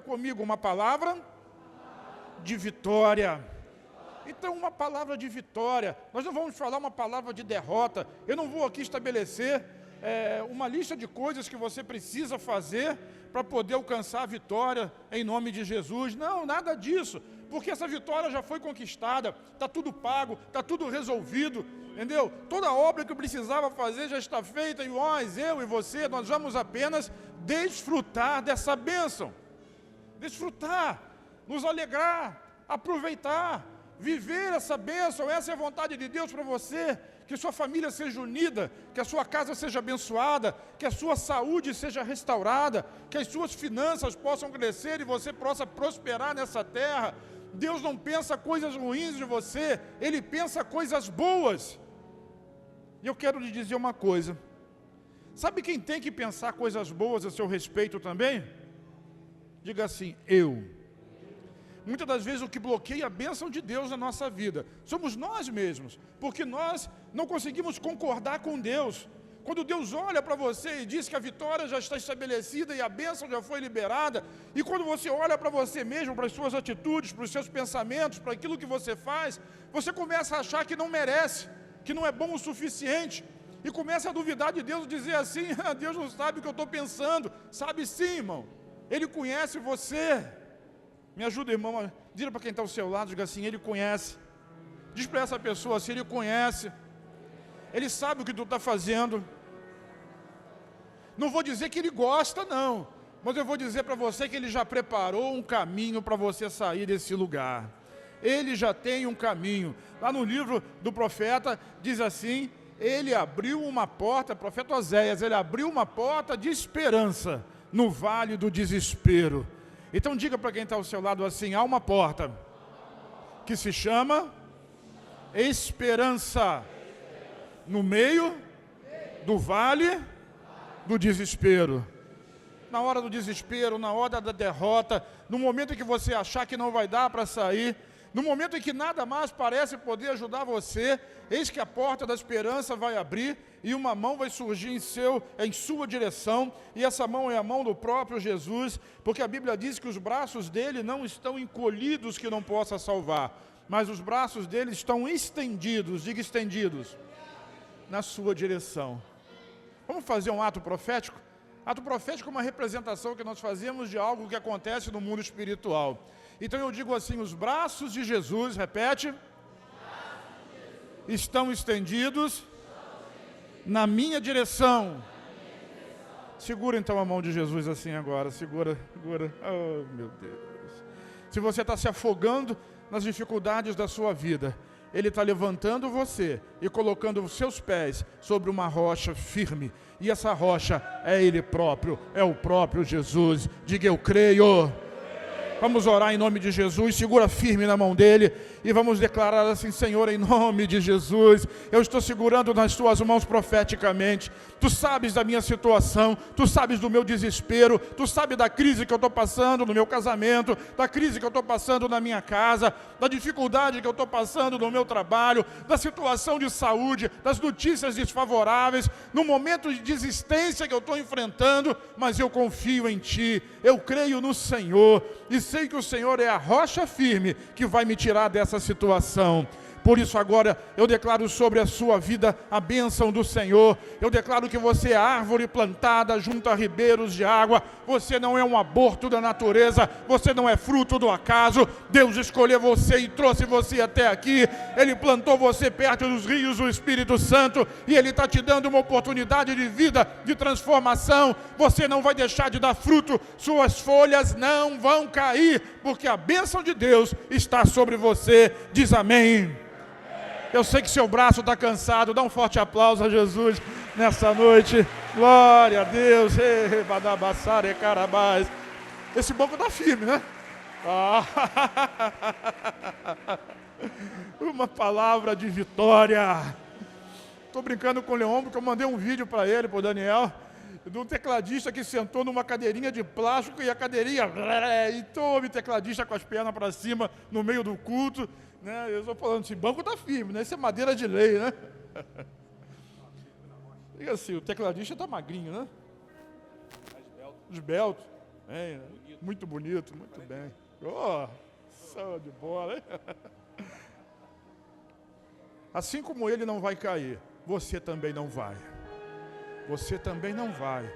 comigo, uma palavra de vitória. Então, uma palavra de vitória. Nós não vamos falar uma palavra de derrota. Eu não vou aqui estabelecer uma lista de coisas que você precisa fazer para poder alcançar a vitória em nome de Jesus. Não, nada disso. Porque essa vitória já foi conquistada, está tudo pago, está tudo resolvido, entendeu? Toda a obra que eu precisava fazer já está feita e nós, eu e você, nós vamos apenas desfrutar dessa bênção. Desfrutar, nos alegrar, aproveitar, viver essa bênção. Essa é a vontade de Deus para você, que sua família seja unida, que a sua casa seja abençoada, que a sua saúde seja restaurada, que as suas finanças possam crescer e você possa prosperar nessa terra. Deus não pensa coisas ruins de você, Ele pensa coisas boas. E eu quero lhe dizer uma coisa, sabe quem tem que pensar coisas boas a seu respeito também? Diga assim, eu. Muitas das vezes o que bloqueia a bênção de Deus na nossa vida somos nós mesmos, porque nós não conseguimos concordar com Deus. Quando Deus olha para você e diz que a vitória já está estabelecida e a bênção já foi liberada, e quando você olha para você mesmo, para as suas atitudes, para os seus pensamentos, para aquilo que você faz, você começa a achar que não merece, que não é bom o suficiente, e começa a duvidar de Deus, dizer assim, Deus não sabe o que eu estou pensando. Sabe sim, irmão, Ele conhece você. Me ajuda, irmão, diga para quem está ao seu lado, diga assim, Ele conhece. Diz para essa pessoa assim, Ele conhece, Ele sabe o que tu está fazendo. Não vou dizer que Ele gosta, não, mas eu vou dizer para você que Ele já preparou um caminho para você sair desse lugar. Ele já tem um caminho. Lá no livro do profeta, diz assim, Ele abriu uma porta, profeta Oséias, Ele abriu uma porta de esperança no vale do desespero. Então diga para quem está ao seu lado assim, há uma porta que se chama esperança no meio do vale do desespero. Na hora do desespero, na hora da derrota, no momento em que você achar que não vai dar para sair, no momento em que nada mais parece poder ajudar você, eis que a porta da esperança vai abrir e uma mão vai surgir em sua direção, e essa mão é a mão do próprio Jesus, porque a Bíblia diz que os braços dele não estão encolhidos que não possa salvar, mas os braços dele estão estendidos, diga estendidos, na sua direção. Vamos fazer um ato profético? Ato profético é uma representação que nós fazemos de algo que acontece no mundo espiritual. Então eu digo assim, os braços de Jesus, repete, estão estendidos na minha direção. Segura então a mão de Jesus assim agora, segura, segura, oh meu Deus. Se você está se afogando nas dificuldades da sua vida, Ele está levantando você e colocando os seus pés sobre uma rocha firme. E essa rocha é Ele próprio, é o próprio Jesus. Diga, eu creio. Vamos orar em nome de Jesus, segura firme na mão dele e vamos declarar assim, Senhor, em nome de Jesus, eu estou segurando nas tuas mãos profeticamente. Tu sabes da minha situação, tu sabes do meu desespero, tu sabes da crise que eu estou passando no meu casamento, da crise que eu estou passando na minha casa, da dificuldade que eu estou passando no meu trabalho, da situação de saúde, das notícias desfavoráveis, no momento de desistência que eu estou enfrentando, mas eu confio em Ti, eu creio no Senhor e sei que o Senhor é a rocha firme que vai me tirar dessa situação. Por isso agora eu declaro sobre a sua vida a bênção do Senhor. Eu declaro que você é árvore plantada junto a ribeiros de água. Você não é um aborto da natureza. Você não é fruto do acaso. Deus escolheu você e trouxe você até aqui. Ele plantou você perto dos rios do Espírito Santo. E Ele está te dando uma oportunidade de vida, de transformação. Você não vai deixar de dar fruto. Suas folhas não vão cair, porque a bênção de Deus está sobre você. Diz amém. Eu sei que seu braço está cansado, dá um forte aplauso a Jesus nessa noite. Glória a Deus. Esse banco está firme, né? Uma palavra de vitória. Estou brincando com o Leon, porque eu mandei um vídeo para ele, para o Daniel, de um tecladista que sentou numa cadeirinha de plástico e a cadeirinha, e todo tecladista com as pernas para cima no meio do culto. Né? Eu estou falando assim, banco está firme, né? Isso é madeira de lei, né? Diga assim, o tecladista está magrinho, né? Esbelto. Hein? Muito bonito, muito bem. Oh, show de bola, hein? Assim como ele não vai cair, você também não vai. Você também não vai.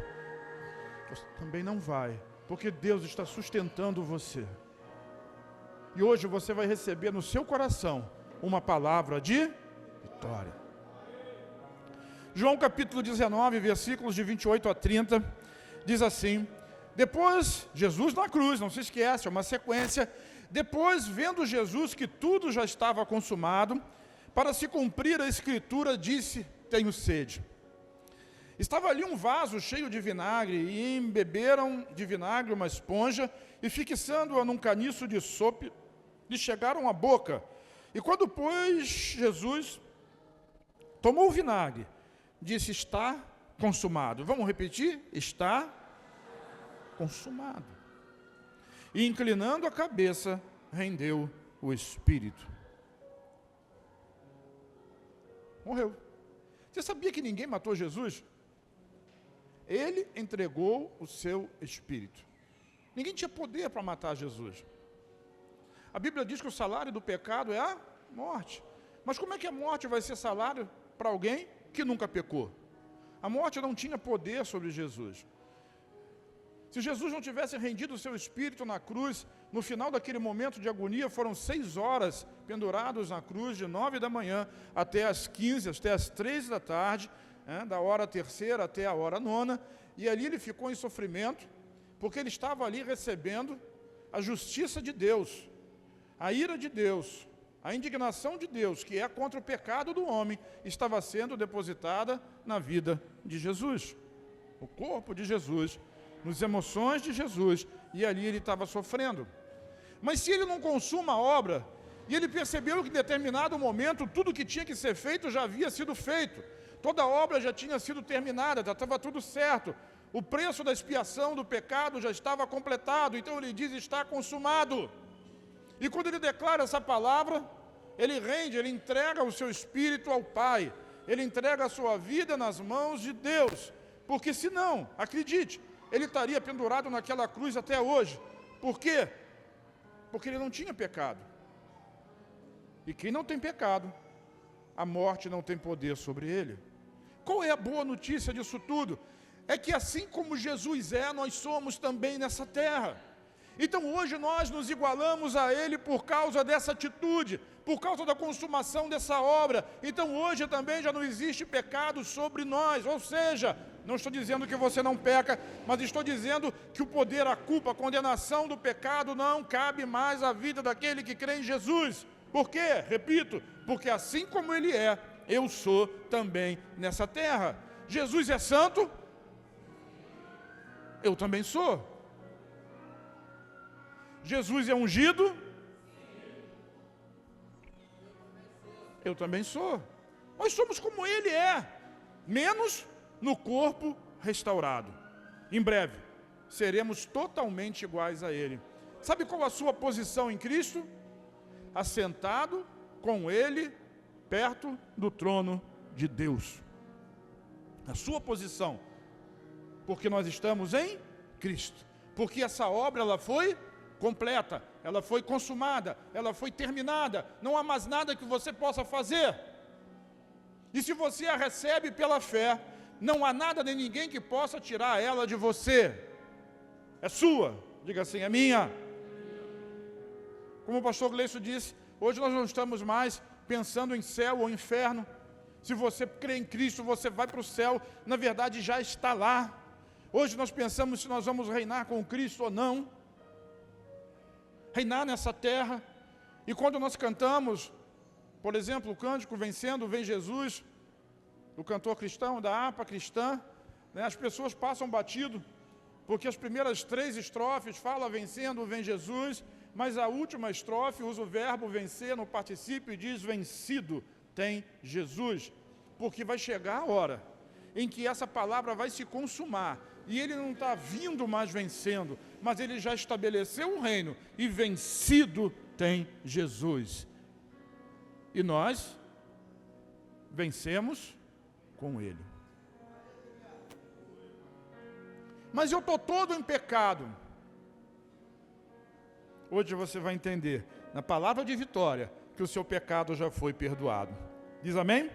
Você também não vai. Porque Deus está sustentando você. E hoje você vai receber no seu coração uma palavra de vitória. João capítulo 19, versículos de 28 a 30, diz assim: depois, Jesus na cruz, não se esquece, é uma sequência. Depois, vendo Jesus que tudo já estava consumado, para se cumprir a escritura, disse: tenho sede. Estava ali um vaso cheio de vinagre, e embeberam de vinagre uma esponja, e fixando-a num caniço de sope, lhe chegaram à boca. E quando, pois, Jesus tomou o vinagre, disse: está consumado. Vamos repetir? Está consumado. E inclinando a cabeça, rendeu o espírito. Morreu. Você sabia que ninguém matou Jesus? Ele entregou o seu espírito. Ninguém tinha poder para matar Jesus. A Bíblia diz que o salário do pecado é a morte. Mas como é que a morte vai ser salário para alguém que nunca pecou? A morte não tinha poder sobre Jesus. Se Jesus não tivesse rendido o seu espírito na cruz, no final daquele momento de agonia, foram 6 horas pendurados na cruz, de 9 da manhã até as 15, até as 3 da tarde, da hora terceira até a hora 9, e ali ele ficou em sofrimento, porque ele estava ali recebendo a justiça de Deus, a ira de Deus, a indignação de Deus, que é contra o pecado do homem, estava sendo depositada na vida de Jesus, o corpo de Jesus, nas emoções de Jesus, e ali ele estava sofrendo. Mas se ele não consuma a obra, e ele percebeu que em determinado momento tudo que tinha que ser feito já havia sido feito, toda a obra já tinha sido terminada, já estava tudo certo, o preço da expiação do pecado já estava completado, então ele diz: está consumado. E quando ele declara essa palavra, ele rende, ele entrega o seu espírito ao Pai, ele entrega a sua vida nas mãos de Deus, porque senão, acredite, ele estaria pendurado naquela cruz até hoje. Por quê? Porque ele não tinha pecado. E quem não tem pecado, a morte não tem poder sobre ele. Qual é a boa notícia disso tudo? É que assim como Jesus é, nós somos também nessa terra. Então hoje nós nos igualamos a Ele por causa dessa atitude, por causa da consumação dessa obra. Então hoje também já não existe pecado sobre nós, ou seja, não estou dizendo que você não peca, mas estou dizendo que o poder, a culpa, a condenação do pecado não cabe mais à vida daquele que crê em Jesus. Por quê? Repito, porque assim como Ele é, eu sou também nessa terra. Jesus é santo? Eu também sou. Jesus é ungido? Eu também sou. Nós somos como Ele é, menos no corpo restaurado. Em breve, seremos totalmente iguais a Ele. Sabe qual a sua posição em Cristo? Assentado com Ele, perto do trono de Deus. A sua posição, porque nós estamos em Cristo. Porque essa obra, ela foi completa, ela foi consumada, ela foi terminada, não há mais nada que você possa fazer. E se você a recebe pela fé, não há nada nem ninguém que possa tirar ela de você. É sua, diga assim, é minha. Como o pastor Gleison disse, hoje nós não estamos mais pensando em céu ou inferno. Se você crê em Cristo, você vai para o céu, na verdade já está lá. Hoje nós pensamos se nós vamos reinar com Cristo ou não. Reinar nessa terra. E quando nós cantamos, por exemplo, o cântico Vencendo Vem Jesus, o cantor cristão, da harpa cristã, as pessoas passam batido, porque as primeiras 3 estrofes falam vencendo vem Jesus, mas a última estrofe usa o verbo vencer no particípio e diz vencido tem Jesus, porque vai chegar a hora em que essa palavra vai se consumar, e ele não está vindo mais vencendo, mas ele já estabeleceu um reino, e vencido tem Jesus. E nós vencemos com ele. Mas eu estou todo em pecado. hoje você vai entender, na palavra de vitória, que o seu pecado já foi perdoado. Diz amém?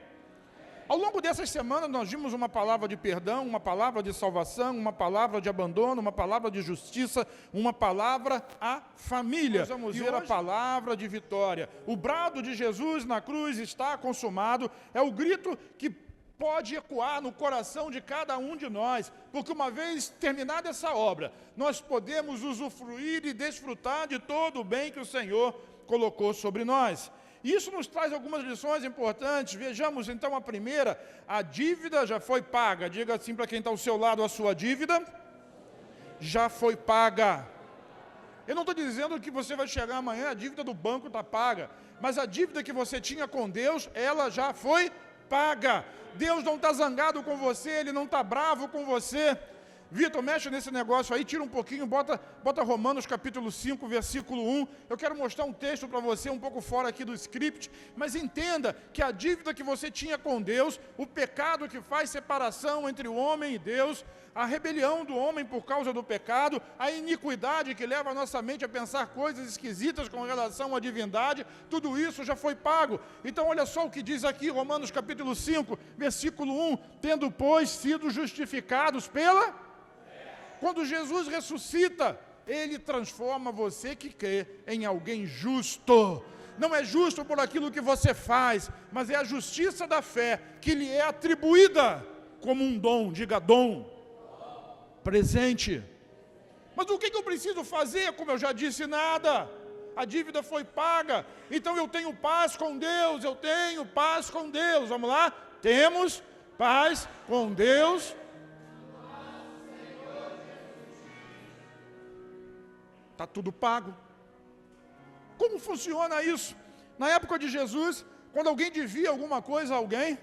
Ao longo dessas semanas nós vimos uma palavra de perdão, uma palavra de salvação, uma palavra de abandono, uma palavra de justiça, uma palavra à família. Nós vamos ver a palavra de vitória. O brado de Jesus na cruz está consumado, é o grito que pode ecoar no coração de cada um de nós, porque uma vez terminada essa obra, nós podemos usufruir e desfrutar de todo o bem que o Senhor colocou sobre nós. Isso nos traz algumas lições importantes. Vejamos então a primeira: a dívida já foi paga. Diga assim para quem está ao seu lado: a sua dívida já foi paga. Eu não estou dizendo que você vai chegar amanhã, a dívida do banco está paga, mas a dívida que você tinha com Deus, ela já foi paga. Deus não está zangado com você, Ele não está bravo com você. Vitor, mexe nesse negócio aí, tira um pouquinho, bota Romanos capítulo 5, versículo 1. Eu quero mostrar um texto para você, um pouco fora aqui do script, mas entenda que a dívida que você tinha com Deus, o pecado que faz separação entre o homem e Deus, a rebelião do homem por causa do pecado, a iniquidade que leva a nossa mente a pensar coisas esquisitas com relação à divindade, tudo isso já foi pago. Então olha só o que diz aqui, Romanos capítulo 5, versículo 1, tendo, pois, sido justificados pela... Quando Jesus ressuscita, Ele transforma você que crê em alguém justo. Não é justo por aquilo que você faz, mas é a justiça da fé que lhe é atribuída como um dom. Diga dom, presente. Mas o que eu preciso fazer? Como eu já disse, nada. A dívida foi paga, então eu tenho paz com Deus, eu tenho paz com Deus. Vamos lá? Temos paz com Deus. Está tudo pago. Como funciona isso? Na época de Jesus, quando alguém devia alguma coisa a alguém,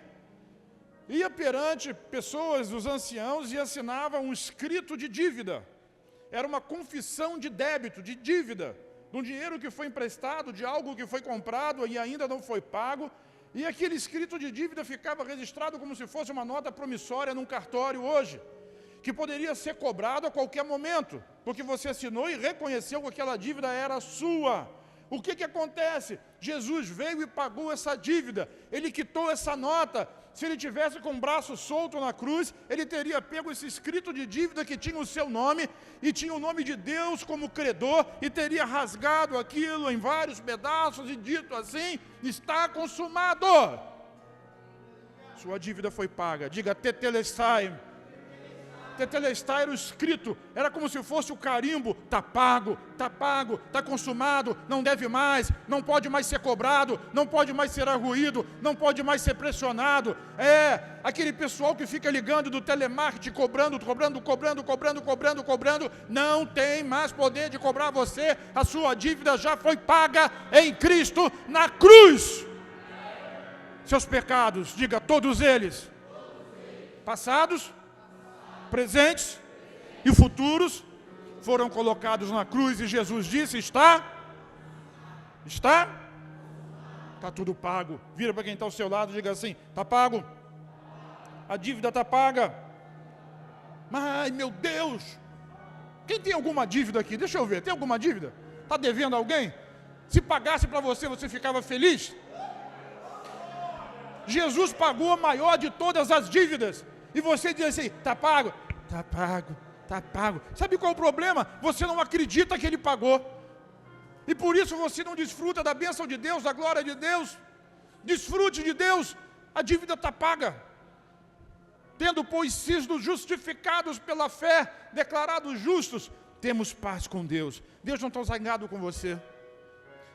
ia perante pessoas, os anciãos, e assinava um escrito de dívida. Era uma confissão de débito, de dívida, de um dinheiro que foi emprestado, de algo que foi comprado e ainda não foi pago. E aquele escrito de dívida ficava registrado como se fosse uma nota promissória num cartório hoje, que poderia ser cobrado a qualquer momento, porque você assinou e reconheceu que aquela dívida era sua. O que acontece? Jesus veio e pagou essa dívida, Ele quitou essa nota. Se Ele tivesse com o braço solto na cruz, Ele teria pego esse escrito de dívida que tinha o seu nome, e tinha o nome de Deus como credor, e teria rasgado aquilo em vários pedaços, e dito assim: está consumado. Sua dívida foi paga. Diga tetelestai. Tetelestai era o escrito, era como se fosse o carimbo: está pago, está consumado, não deve mais, não pode mais ser cobrado, não pode mais ser arruído, não pode mais ser pressionado. É, aquele pessoal que fica ligando do telemarketing, cobrando, não tem mais poder de cobrar você, a sua dívida já foi paga em Cristo na cruz. Seus pecados, diga todos eles, passados, presentes e futuros, foram colocados na cruz, e Jesus disse: está tudo pago. Vira para quem está ao seu lado e diga assim: está pago, a dívida está paga. Ai meu Deus, quem tem alguma dívida aqui? Deixa eu ver, tem alguma dívida? Está devendo a alguém? Se pagasse para você, você ficava feliz? Jesus pagou a maior de todas as dívidas, e você diz assim: está pago? Está pago, está pago. Sabe qual é o problema? Você não acredita que Ele pagou, e por isso você não desfruta da bênção de Deus, da glória de Deus. Desfrute de Deus, a dívida está paga. Tendo, pois, sido justificados pela fé, declarados justos, temos paz com Deus. Deus não está zangado com você.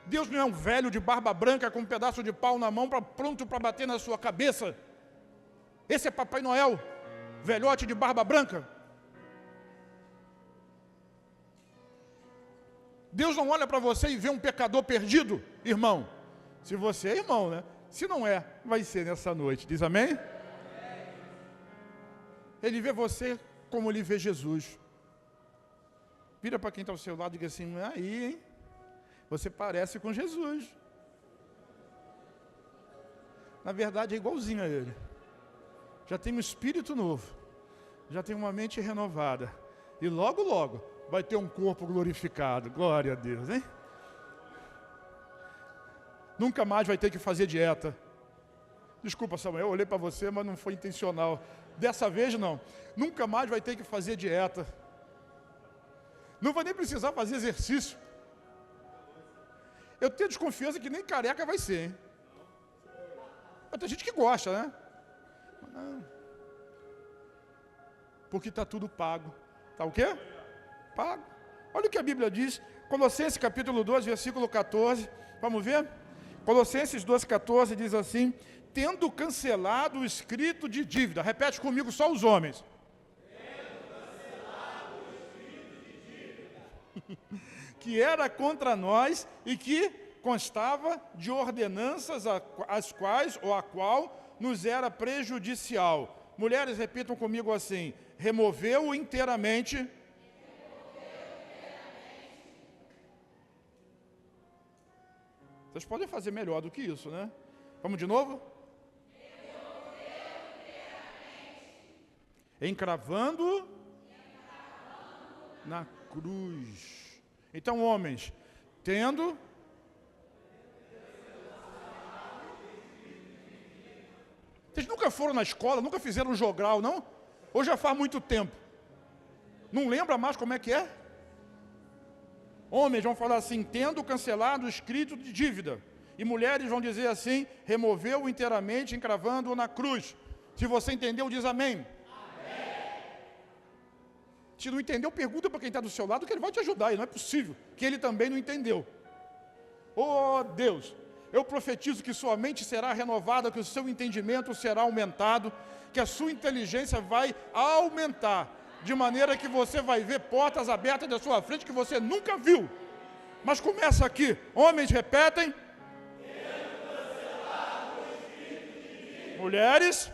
Deus não é um velho de barba branca com um pedaço de pau na mão, pronto para bater na sua cabeça. Esse é Papai Noel, velhote de barba branca. Deus não olha para você e vê um pecador perdido, irmão. Se você é irmão, né? Se não é, vai ser nessa noite. Diz amém? Ele vê você como Ele vê Jesus. Vira para quem está ao seu lado e diga assim: aí, hein? Você parece com Jesus. Na verdade é igualzinho a Ele. Já tem um espírito novo, já tem uma mente renovada, e logo, logo, vai ter um corpo glorificado. Glória a Deus, hein? nunca mais vai ter que fazer dieta. Desculpa, Samuel, eu olhei para você, mas não foi intencional. Dessa vez, não. Nunca mais vai ter que fazer dieta. Não vai nem precisar fazer exercício. Eu tenho desconfiança que nem careca vai ser, hein? Mas tem gente que gosta, né? Porque está tudo pago. Está o quê? Pago. Olha o que a Bíblia diz. Colossenses capítulo 2, versículo 14. Vamos ver? Colossenses 2,14 diz assim: tendo cancelado o escrito de dívida. Repete comigo, só os homens. Tendo cancelado o escrito de dívida. Que era contra nós e que constava de ordenanças as quais ou a qual nos era prejudicial. Mulheres, repitam comigo assim: removeu inteiramente. Vocês podem fazer melhor do que isso, né? Vamos de novo? Encravando na cruz. Então, homens, tendo. Vocês nunca foram na escola, nunca fizeram jogral, não? Ou já faz muito tempo? Não lembra mais como é que é? Homens vão falar assim: tendo cancelado o escrito de dívida. E mulheres vão dizer assim: removeu inteiramente, encravando-o na cruz. Se você entendeu, diz amém. Amém. Se não entendeu, pergunta para quem está do seu lado, que ele vai te ajudar. E não é possível que ele também não entendeu. Oh Deus, eu profetizo que sua mente será renovada, que o seu entendimento será aumentado, que a sua inteligência vai aumentar, de maneira que você vai ver portas abertas da sua frente que você nunca viu. Mas começa aqui. Homens, repetem. Mulheres.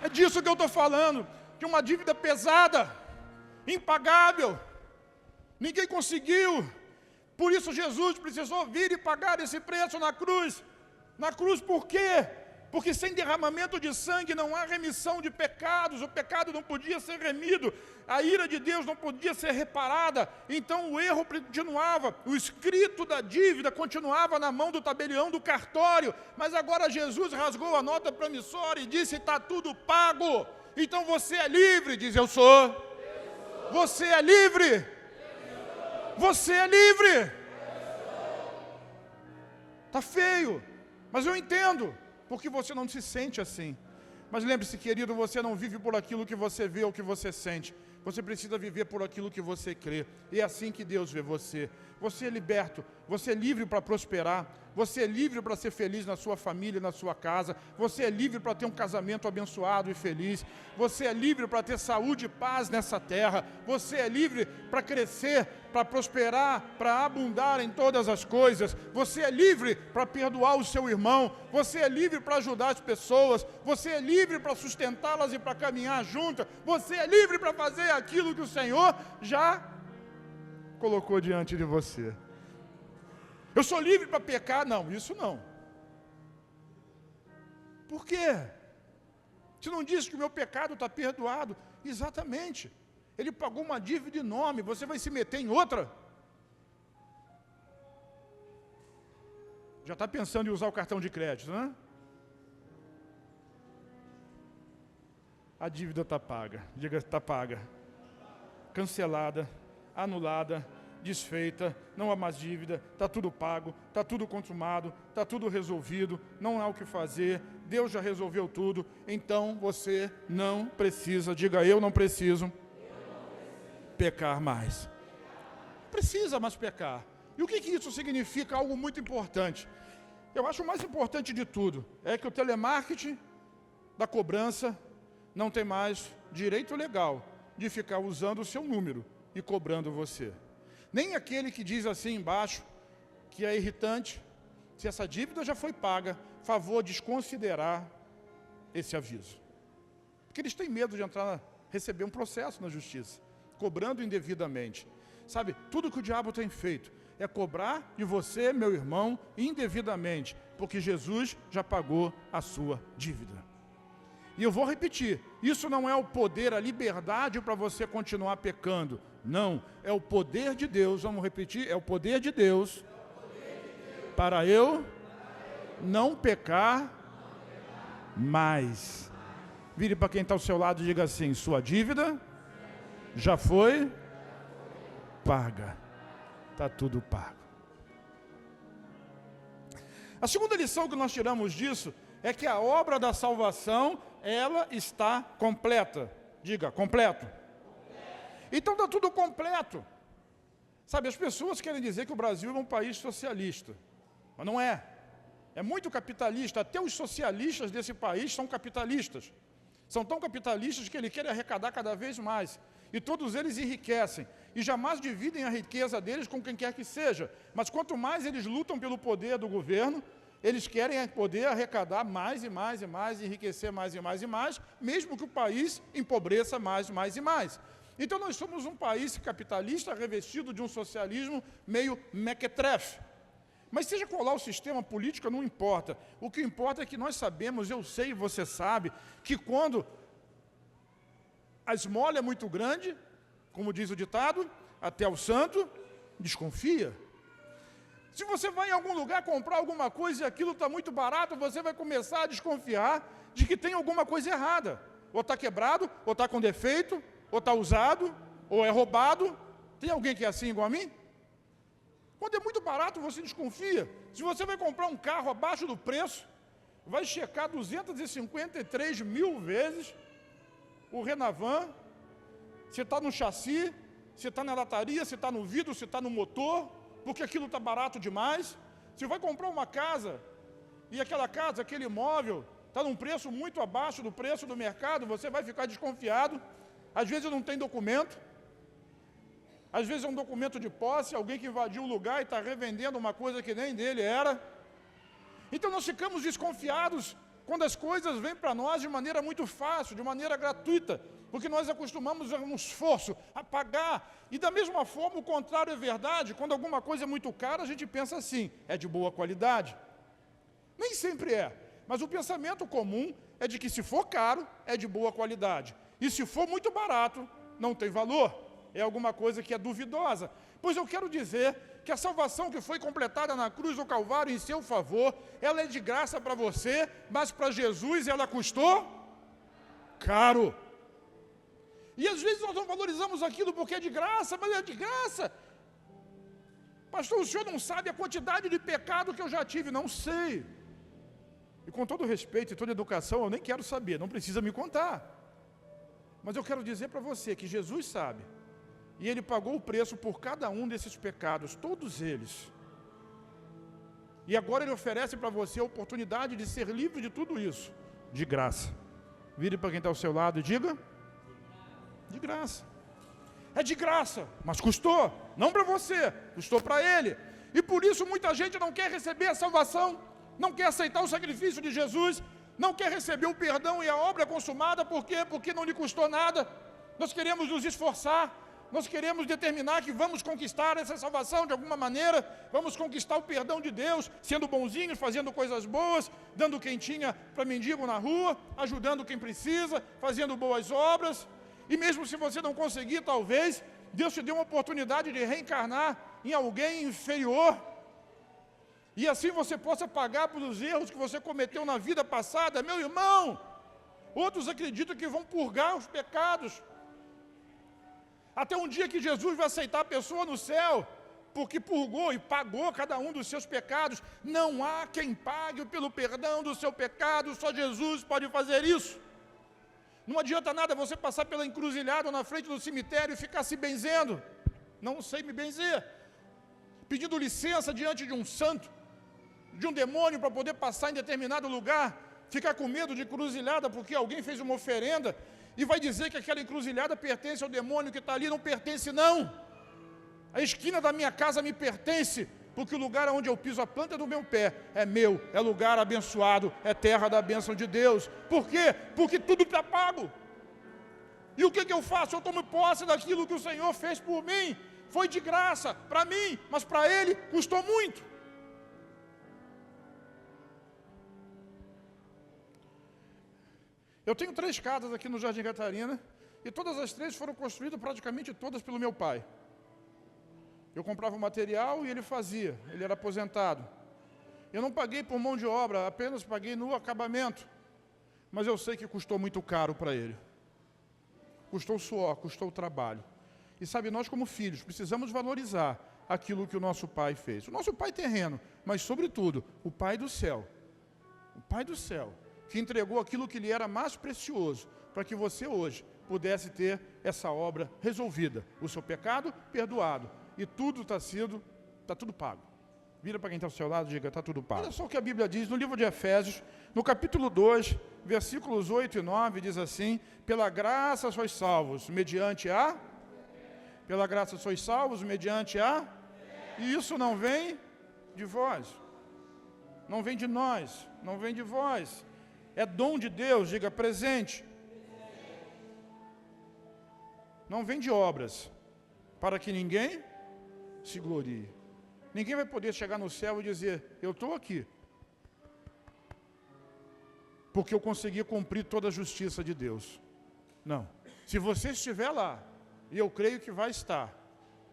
É disso que eu estou falando, de uma dívida pesada, impagável. Ninguém conseguiu. Por isso Jesus precisou vir e pagar esse preço na cruz. Na cruz por quê? Porque sem derramamento de sangue não há remissão de pecados, o pecado não podia ser remido, a ira de Deus não podia ser reparada, então o erro continuava, o escrito da dívida continuava na mão do tabelião do cartório, mas agora Jesus rasgou a nota promissória e disse: está tudo pago, então você é livre. Diz: eu sou. Você é livre. Você é livre. Está feio, mas eu entendo. Porque você não se sente assim. Mas lembre-se, querido, você não vive por aquilo que você vê ou que você sente. Você precisa viver por aquilo que você crê. E é assim que Deus vê você. Você é liberto, você é livre para prosperar, você é livre para ser feliz na sua família, na sua casa, você é livre para ter um casamento abençoado e feliz, você é livre para ter saúde e paz nessa terra, você é livre para crescer, para prosperar, para abundar em todas as coisas, você é livre para perdoar o seu irmão, você é livre para ajudar as pessoas, você é livre para sustentá-las e para caminhar juntas, você é livre para fazer aquilo que o Senhor já colocou diante de você. Eu sou livre para pecar? Não, isso não. Por quê? Você não diz que o meu pecado está perdoado? Exatamente. Ele pagou uma dívida enorme, você vai se meter em outra? Já está pensando em usar o cartão de crédito, né? A dívida está paga. Diga: está paga. Cancelada, anulada, desfeita, não há mais dívida, está tudo pago, está tudo consumado, está tudo resolvido, não há o que fazer, Deus já resolveu tudo, então você não precisa, diga: eu não preciso pecar mais. Não precisa mais pecar. E o que isso significa? Algo muito importante. Eu acho o mais importante de tudo, é que o telemarketing da cobrança não tem mais direito legal de ficar usando o seu número e cobrando você. Nem aquele que diz assim embaixo, que é irritante: se essa dívida já foi paga, favor desconsiderar esse aviso. Porque eles têm medo de receber um processo na justiça, cobrando indevidamente. Sabe, tudo que o diabo tem feito é cobrar de você, meu irmão, indevidamente, porque Jesus já pagou a sua dívida. E eu vou repetir, isso não é o poder, a liberdade para você continuar pecando. Não, é o poder de Deus, vamos repetir, é o poder de Deus para eu não pecar mais. Vire para quem está ao seu lado e diga assim: sua dívida já foi paga. Está tudo pago. A segunda lição que nós tiramos disso é que a obra da salvação, ela está completa. Diga, completo. Então está tudo completo. Sabe, as pessoas querem dizer que o Brasil é um país socialista, mas não é. É muito capitalista. Até os socialistas desse país são capitalistas. São tão capitalistas que eles querem arrecadar cada vez mais. E todos eles enriquecem. E jamais dividem a riqueza deles com quem quer que seja. Mas quanto mais eles lutam pelo poder do governo, eles querem poder arrecadar mais e mais e mais, enriquecer mais e mais e mais, mesmo que o país empobreça mais e mais. Então nós somos um país capitalista revestido de um socialismo meio mequetrefe. Mas seja qual lá o sistema político, não importa. O que importa é que nós sabemos, eu sei e você sabe, que quando a esmola é muito grande, como diz o ditado, até o santo desconfia. Se você vai em algum lugar comprar alguma coisa e aquilo está muito barato, você vai começar a desconfiar de que tem alguma coisa errada. Ou está quebrado, ou está com defeito, ou está usado, ou é roubado. Tem alguém que é assim igual a mim? Quando é muito barato, você desconfia. Se você vai comprar um carro abaixo do preço, vai checar 253 mil vezes o Renavan, se está no chassi, se está na lataria, se está no vidro, se está no motor, porque aquilo está barato demais. Se vai comprar uma casa, e aquela casa, aquele imóvel, está num preço muito abaixo do preço do mercado, você vai ficar desconfiado. Às vezes não tem documento, às vezes é um documento de posse, alguém que invadiu o lugar e está revendendo uma coisa que nem dele era. Então nós ficamos desconfiados quando as coisas vêm para nós de maneira muito fácil, de maneira gratuita, porque nós acostumamos a um esforço, a pagar. E da mesma forma, o contrário é verdade. Quando alguma coisa é muito cara, a gente pensa assim, é de boa qualidade. Nem sempre é, mas o pensamento comum é de que se for caro, é de boa qualidade. E se for muito barato, não tem valor. É alguma coisa que é duvidosa. Pois eu quero dizer que a salvação que foi completada na cruz do Calvário em seu favor, ela é de graça para você, mas para Jesus ela custou caro. E às vezes nós não valorizamos aquilo porque é de graça, mas é de graça. Pastor, o senhor não sabe a quantidade de pecado que eu já tive. Não sei. E com todo respeito e toda educação, eu nem quero saber, não precisa me contar. Mas eu quero dizer para você que Jesus sabe. E Ele pagou o preço por cada um desses pecados, todos eles. E agora Ele oferece para você a oportunidade de ser livre de tudo isso, de graça. Vire para quem está ao seu lado e diga: de graça. É de graça, mas custou, não para você, custou para Ele. E por isso muita gente não quer receber a salvação, não quer aceitar o sacrifício de Jesus, não quer receber o perdão e a obra consumada. Por quê? Porque não lhe custou nada. Nós queremos nos esforçar, nós queremos determinar que vamos conquistar essa salvação de alguma maneira, vamos conquistar o perdão de Deus, sendo bonzinhos, fazendo coisas boas, dando quentinha para mendigo na rua, ajudando quem precisa, fazendo boas obras. E mesmo se você não conseguir, talvez, Deus te dê uma oportunidade de reencarnar em alguém inferior, e assim você possa pagar pelos erros que você cometeu na vida passada. Meu irmão, outros acreditam que vão purgar os pecados, até um dia que Jesus vai aceitar a pessoa no céu, porque purgou e pagou cada um dos seus pecados. Não há quem pague pelo perdão do seu pecado, só Jesus pode fazer isso. Não adianta nada você passar pela encruzilhada na frente do cemitério e ficar se benzendo. Não sei me benzer. Pedindo licença diante de um santo, de um demônio para poder passar em determinado lugar. Ficar com medo de encruzilhada porque alguém fez uma oferenda e vai dizer que aquela encruzilhada pertence ao demônio que está ali. Não pertence, não. A esquina da minha casa me pertence, porque o lugar onde eu piso a planta do meu pé é meu, é lugar abençoado, é terra da bênção de Deus. Por quê? Porque tudo está pago. E o que eu faço? Eu tomo posse daquilo que o Senhor fez por mim. foi de graça para mim, mas para ele custou muito. Eu tenho 3 casas aqui no Jardim Catarina, e todas as 3 foram construídas praticamente todas pelo meu pai. Eu comprava o material e ele fazia, ele era aposentado. Eu não paguei por mão de obra, apenas paguei no acabamento. Mas eu sei que custou muito caro para ele. Custou suor, custou trabalho. E sabe, nós como filhos precisamos valorizar aquilo que o nosso pai fez. O nosso pai terreno, mas sobretudo, o pai do céu. O pai do céu, que entregou aquilo que lhe era mais precioso, para que você hoje pudesse ter essa obra resolvida. O seu pecado perdoado. E tudo está tudo pago. Vira para quem está ao seu lado e diga, está tudo pago. Olha só o que a Bíblia diz no livro de Efésios, no capítulo 2, versículos 8 e 9, diz assim: pela graça sois salvos, mediante a... Pela graça sois salvos, mediante a... E isso não vem de vós. Não vem de nós, não vem de vós. É dom de Deus, diga presente. Não vem de obras, para que ninguém se glorie. Ninguém vai poder chegar no céu e dizer, eu estou aqui, porque eu consegui cumprir toda a justiça de Deus. Não. Se você estiver lá, e eu creio que vai estar,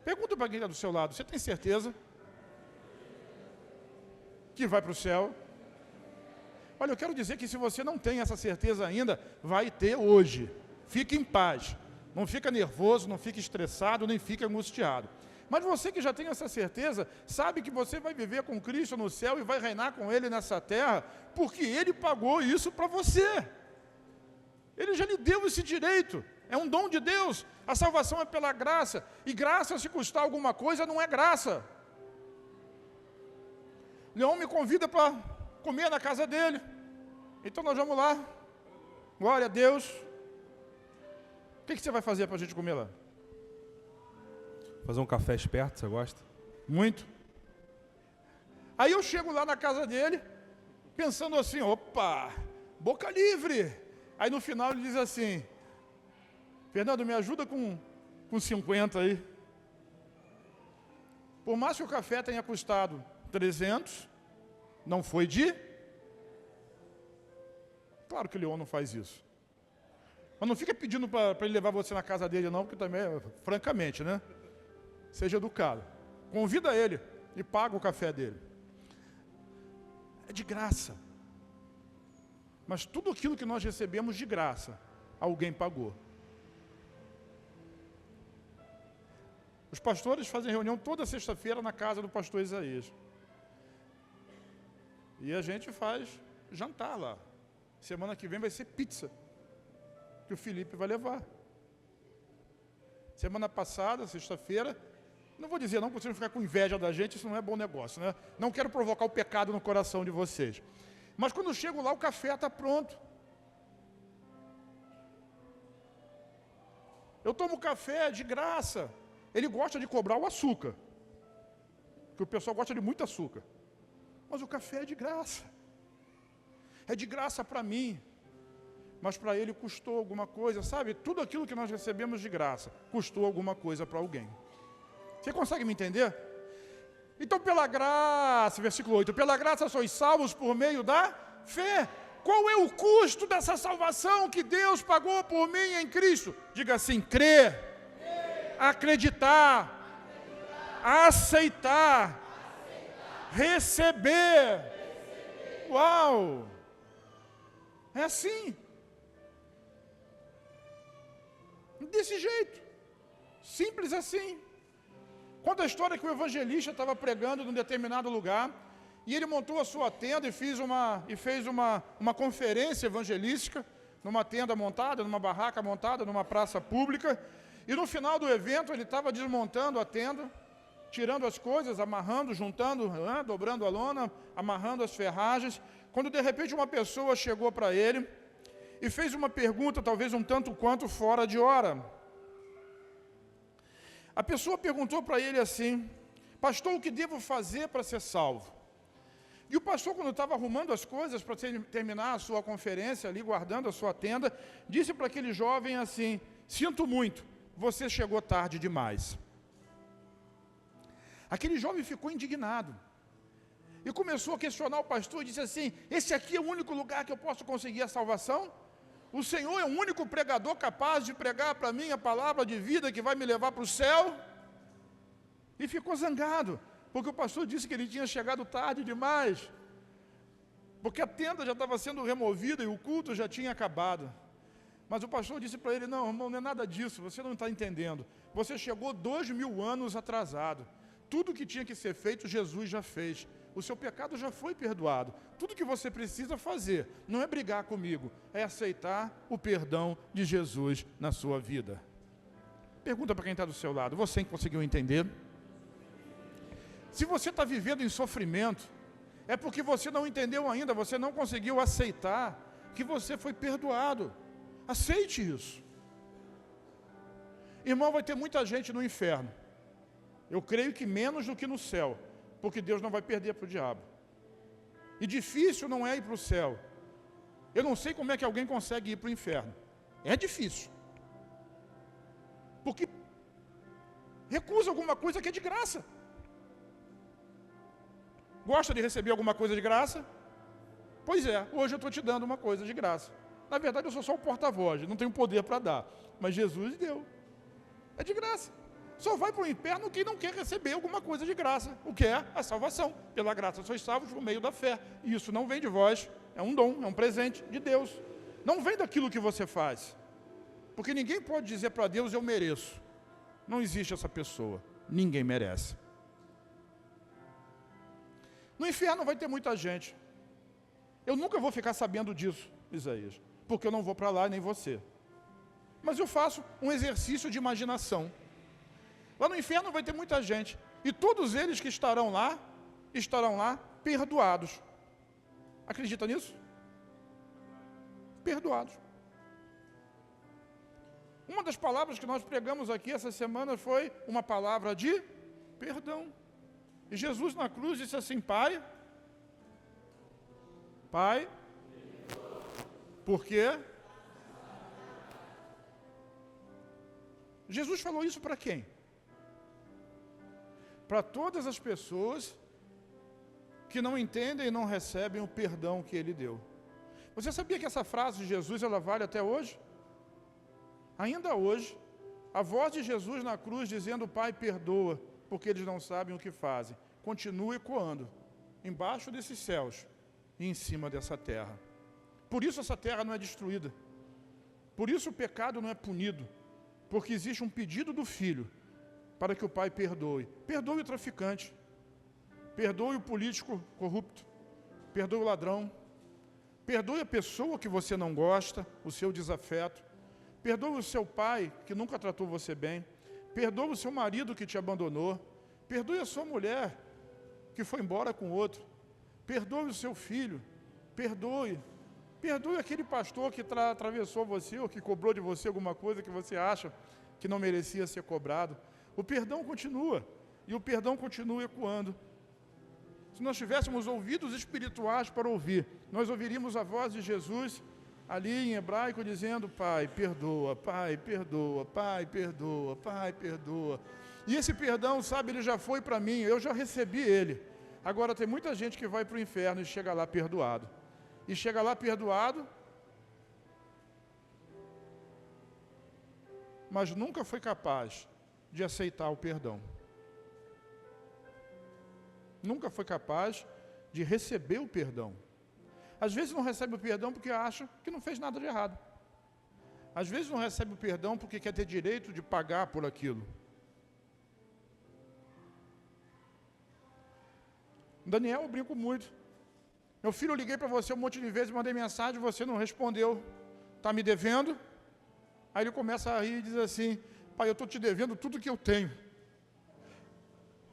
pergunta para quem está do seu lado, você tem certeza que vai para o céu? Olha, eu quero dizer que se você não tem essa certeza ainda, vai ter hoje. Fique em paz. Não fica nervoso, não fica estressado, nem fica angustiado. Mas você que já tem essa certeza, sabe que você vai viver com Cristo no céu e vai reinar com Ele nessa terra, porque Ele pagou isso para você. Ele já lhe deu esse direito. É um dom de Deus. A salvação é pela graça. E graça, se custar alguma coisa, não é graça. Leão me convida para comer na casa dele. Então nós vamos lá. Glória a Deus. O que você vai fazer para a gente comer lá? Fazer um café esperto, você gosta? Muito. Aí eu chego lá na casa dele, pensando assim, opa, boca livre. Aí no final ele diz assim, Fernando, me ajuda com 50 aí. Por mais que o café tenha custado 300, não foi de... Claro que o Leão não faz isso. Mas não fica pedindo para ele levar você na casa dele não, porque também, francamente, né? Seja educado. Convida ele e paga o café dele. É de graça. Mas tudo aquilo que nós recebemos de graça, alguém pagou. Os pastores fazem reunião toda sexta-feira na casa do pastor Isaías. E a gente faz jantar lá. Semana que vem vai ser pizza, que o Felipe vai levar. Semana passada, sexta-feira, não vou dizer não, porque vocês vão ficar com inveja da gente, isso não é bom negócio, né? Não quero provocar o pecado no coração de vocês. Mas quando eu chego lá, o café está pronto. Eu tomo café de graça. Ele gosta de cobrar o açúcar, porque o pessoal gosta de muito açúcar. Mas o café é de graça. É de graça para mim. Mas para ele custou alguma coisa, sabe? Tudo aquilo que nós recebemos de graça, custou alguma coisa para alguém. Você consegue me entender? Então, pela graça, versículo 8, pela graça sois salvos por meio da fé. Qual é o custo dessa salvação que Deus pagou por mim em Cristo? Diga assim, crer, acreditar, aceitar, receber. Uau! É assim. Desse jeito. Simples assim. Conta a história que o evangelista estava pregando num determinado lugar e ele montou a sua tenda e fez uma conferência evangelística numa tenda montada, numa barraca montada, numa praça pública. E no final do evento ele estava desmontando a tenda, tirando as coisas, amarrando, juntando, dobrando a lona, amarrando as ferragens, quando de repente uma pessoa chegou para ele e fez uma pergunta, talvez um tanto quanto fora de hora. A pessoa perguntou para ele assim, pastor, o que devo fazer para ser salvo? E o pastor, quando estava arrumando as coisas para terminar a sua conferência ali, guardando a sua tenda, disse para aquele jovem assim, sinto muito, você chegou tarde demais. Aquele jovem ficou indignado. E começou a questionar o pastor e disse assim: esse aqui é o único lugar que eu posso conseguir a salvação? O Senhor é o único pregador capaz de pregar para mim a palavra de vida que vai me levar para o céu? E ficou zangado, porque o pastor disse que ele tinha chegado tarde demais, porque a tenda já estava sendo removida e o culto já tinha acabado. Mas o pastor disse para ele: não, irmão, não é nada disso, você não está entendendo. Você chegou 2000 anos atrasado. Tudo que tinha que ser feito, Jesus já fez. O seu pecado já foi perdoado. Tudo que você precisa fazer não é brigar comigo, é aceitar o perdão de Jesus na sua vida. Pergunta para quem está do seu lado: você conseguiu entender? Se você está vivendo em sofrimento, é porque você não entendeu ainda, você não conseguiu aceitar que você foi perdoado. Aceite isso. Irmão, vai ter muita gente no inferno. Eu creio que menos do que no céu, porque Deus não vai perder para o diabo. E difícil não é ir para o céu. Eu não sei como é que alguém consegue ir para o inferno. É difícil. Porque recusa alguma coisa que é de graça. Gosta de receber alguma coisa de graça? Pois é, hoje eu estou te dando uma coisa de graça. Na verdade, eu sou só o porta-voz, não tenho poder para dar. Mas Jesus deu. É de graça. Só vai para o inferno quem não quer receber alguma coisa de graça. O que é? A salvação. Pela graça sois salvos por meio da fé. E isso não vem de vós, é um dom, é um presente de Deus. Não vem daquilo que você faz. Porque ninguém pode dizer para Deus: eu mereço. Não existe essa pessoa. Ninguém merece. No inferno vai ter muita gente. Eu nunca vou ficar sabendo disso, Isaías, porque eu não vou para lá nem você. Mas eu faço um exercício de imaginação. Lá no inferno vai ter muita gente, e todos eles que estarão lá perdoados. Acredita nisso? Perdoados. Uma das palavras que nós pregamos aqui essa semana foi uma palavra de perdão. E Jesus na cruz disse assim: Pai, por quê? Jesus falou isso para quem? Para todas as pessoas que não entendem e não recebem o perdão que Ele deu. Você sabia que essa frase de Jesus, ela vale até hoje? Ainda hoje, a voz de Jesus na cruz dizendo: Pai, perdoa, porque eles não sabem o que fazem, continua ecoando embaixo desses céus e em cima dessa terra. Por isso essa terra não é destruída. Por isso o pecado não é punido. Porque existe um pedido do Filho para que o Pai perdoe. Perdoe o traficante. Perdoe o político corrupto. Perdoe o ladrão. Perdoe a pessoa que você não gosta, o seu desafeto. Perdoe o seu pai que nunca tratou você bem. Perdoe o seu marido que te abandonou. Perdoe a sua mulher que foi embora com outro. Perdoe o seu filho. Perdoe. Perdoe aquele pastor que atravessou você ou que cobrou de você alguma coisa que você acha que não merecia ser cobrado. O perdão continua. E o perdão continua ecoando. Se nós tivéssemos ouvidos espirituais para ouvir, nós ouviríamos a voz de Jesus ali em hebraico dizendo: Pai, perdoa, Pai, perdoa, Pai, perdoa, Pai, perdoa. E esse perdão, sabe, ele já foi para mim, eu já recebi ele. Agora tem muita gente que vai para o inferno e chega lá perdoado. E chega lá perdoado, mas nunca foi capaz de aceitar o perdão. Nunca foi capaz de receber o perdão. Às vezes não recebe o perdão porque acha que não fez nada de errado. Às vezes não recebe o perdão porque quer ter direito de pagar por aquilo. Daniel, eu brinco muito. Meu filho, eu liguei para você um monte de vezes, mandei mensagem, você não respondeu. Está me devendo? Aí ele começa a rir e diz assim: Pai, eu estou te devendo tudo que eu tenho.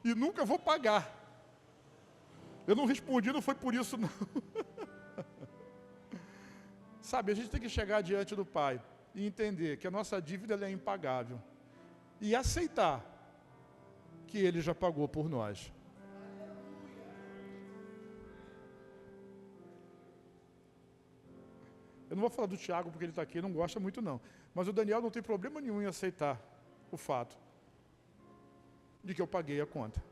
E nunca vou pagar. Eu não respondi, não foi por isso não. Sabe, a gente tem que chegar diante do Pai e entender que a nossa dívida ela é impagável. E aceitar que Ele já pagou por nós. Eu não vou falar do Tiago porque ele está aqui, ele não gosta muito não. Mas o Daniel não tem problema nenhum em aceitar o fato de que eu paguei a conta.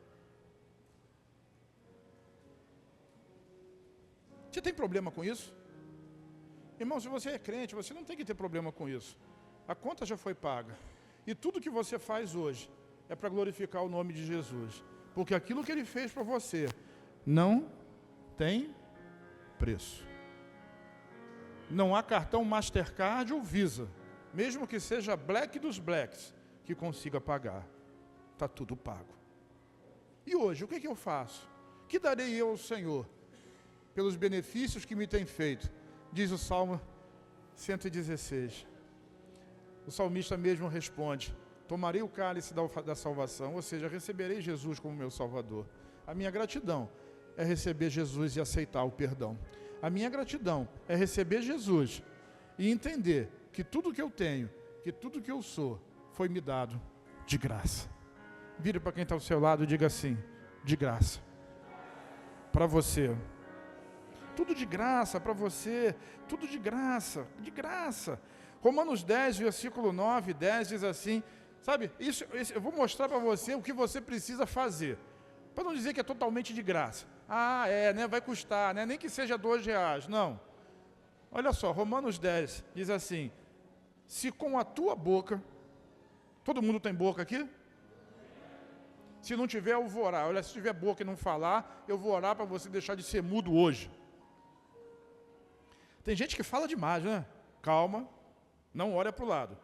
Você tem problema com isso? Irmão, se você é crente, você não tem que ter problema com isso. A conta já foi paga. E tudo que você faz hoje é para glorificar o nome de Jesus. Porque aquilo que Ele fez para você não tem preço. Não há cartão Mastercard ou Visa, mesmo que seja Black dos Blacks, que consiga pagar. Está tudo pago. E hoje, o que eu faço? Que darei eu ao Senhor pelos benefícios que me tem feito? Diz o Salmo 116. O salmista mesmo responde: tomarei o cálice da salvação, ou seja, receberei Jesus como meu Salvador. A minha gratidão é receber Jesus e aceitar o perdão. A minha gratidão é receber Jesus e entender que tudo que eu tenho, que tudo que eu sou, foi me dado de graça. Vire para quem está ao seu lado e diga assim: de graça. Para você. Tudo de graça para você, tudo de graça, de graça. Romanos 10, versículo 9 e 10 diz assim, sabe, eu vou mostrar para você o que você precisa fazer, para não dizer que é totalmente de graça. Vai custar, né? Nem que seja R$2, não. Olha só, Romanos 10 diz assim: se com a tua boca, todo mundo tem boca aqui? Se não tiver, eu vou orar. Olha, se tiver boca e não falar, eu vou orar para você deixar de ser mudo hoje. Tem gente que fala demais, né? Calma, não olha para o lado.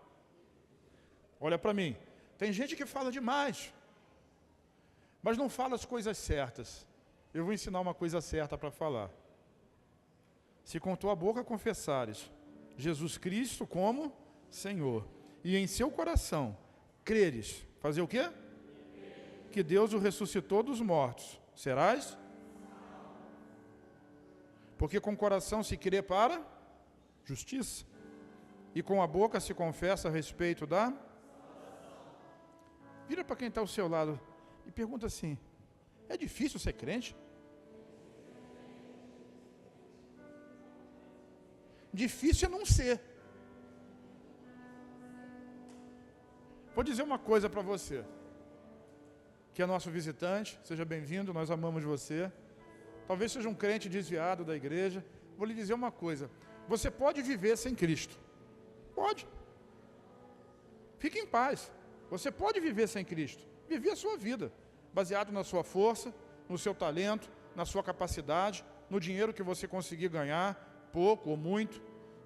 Olha para mim. Tem gente que fala demais, mas não fala as coisas certas. Eu vou ensinar uma coisa certa para falar. Se com tua boca confessares Jesus Cristo como Senhor, e em seu coração creres, fazer o quê? Que Deus o ressuscitou dos mortos, serás? Porque com o coração se crê para justiça, e com a boca se confessa a respeito da... Vira para quem está ao seu lado e pergunta assim: é difícil ser crente? Difícil é não ser. Vou dizer uma coisa para você, que é nosso visitante, seja bem-vindo, nós amamos você. Talvez seja um crente desviado da igreja. Vou lhe dizer uma coisa: você pode viver sem Cristo. Pode. Fique em paz. Você pode viver sem Cristo. Viver a sua vida, baseado na sua força, no seu talento, na sua capacidade, no dinheiro que você conseguir ganhar, pouco ou muito,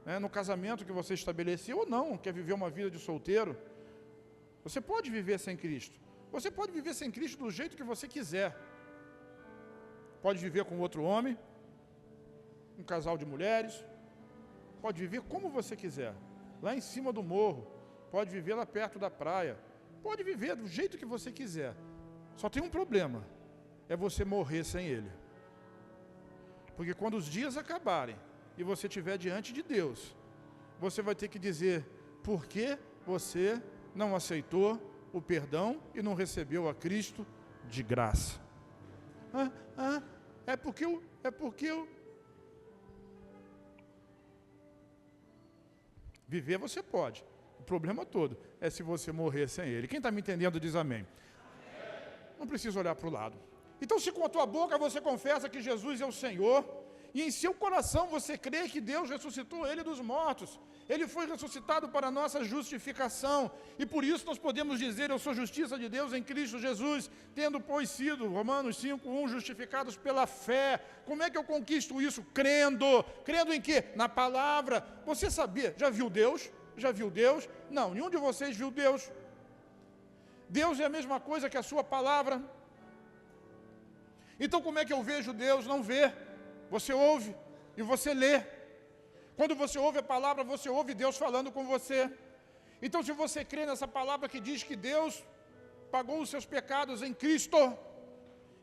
né, no casamento que você estabeleceu ou não, quer viver uma vida de solteiro. Você pode viver sem Cristo. Você pode viver sem Cristo do jeito que você quiser. Pode viver com outro homem, um casal de mulheres, pode viver como você quiser, lá em cima do morro, pode viver lá perto da praia, pode viver do jeito que você quiser. Só tem um problema, é você morrer sem Ele. Porque quando os dias acabarem e você estiver diante de Deus, você vai ter que dizer por que você não aceitou o perdão e não recebeu a Cristo de graça. É porque eu... Viver você pode. O problema todo é se você morrer sem Ele. Quem está me entendendo diz amém. Não precisa olhar para o lado. Então, se com a tua boca você confessa que Jesus é o Senhor, e em seu coração você crê que Deus ressuscitou Ele dos mortos, Ele foi ressuscitado para a nossa justificação, e por isso nós podemos dizer: eu sou justiça de Deus em Cristo Jesus, tendo, pois, sido, Romanos 5:1, justificados pela fé. Como é que eu conquisto isso? Crendo. Crendo em quê? Na palavra. Você sabia? Já viu Deus? Já viu Deus? Não, nenhum de vocês viu Deus. Deus é a mesma coisa que a sua palavra. Então como é que eu vejo Deus? Não vê. Você ouve e você lê. Quando você ouve a palavra, você ouve Deus falando com você. Então, se você crê nessa palavra que diz que Deus pagou os seus pecados em Cristo,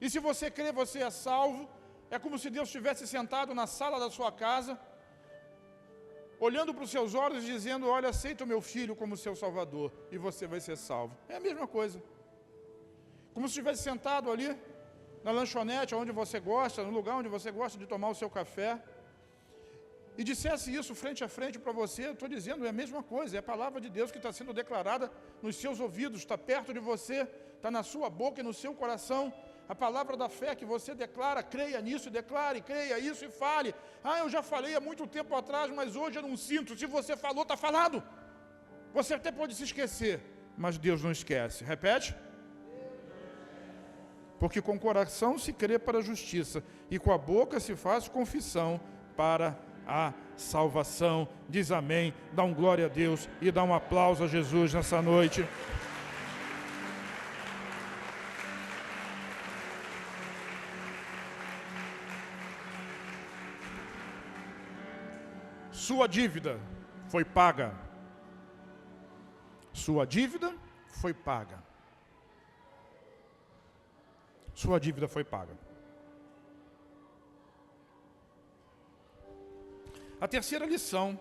e se você crê, você é salvo, é como se Deus estivesse sentado na sala da sua casa, olhando para os seus olhos e dizendo: olha, aceita o meu filho como seu salvador, e você vai ser salvo. É a mesma coisa. Como se estivesse sentado ali, na lanchonete, onde você gosta, no lugar onde você gosta de tomar o seu café, e dissesse isso frente a frente para você. Eu estou dizendo, é a mesma coisa, é a palavra de Deus que está sendo declarada nos seus ouvidos, está perto de você, está na sua boca e no seu coração. A palavra da fé que você declara, creia nisso, declare, creia isso e fale. Eu já falei há muito tempo atrás, mas hoje eu não sinto. Se você falou, está falado. Você até pode se esquecer, mas Deus não esquece. Repete. Porque com o coração se crê para a justiça, e com a boca se faz confissão para a salvação. Diz amém, dá um glória a Deus e dá um aplauso a Jesus nessa noite. Sua dívida foi paga. Sua dívida foi paga. Sua dívida foi paga. A terceira lição,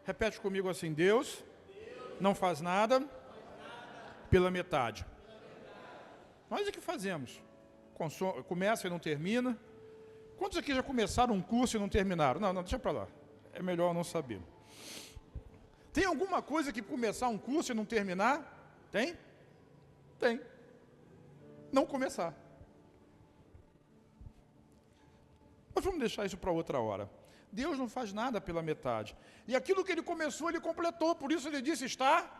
repete comigo assim: Deus não faz nada pela metade. Nós é que fazemos. Começa e não termina. Quantos aqui já começaram um curso e não terminaram? Não, deixa para lá. É melhor não saber. Tem alguma coisa que começar um curso e não terminar? Tem? Tem. Não começar. Mas vamos deixar isso para outra hora. Deus não faz nada pela metade. E aquilo que ele começou, ele completou. Por isso ele disse, está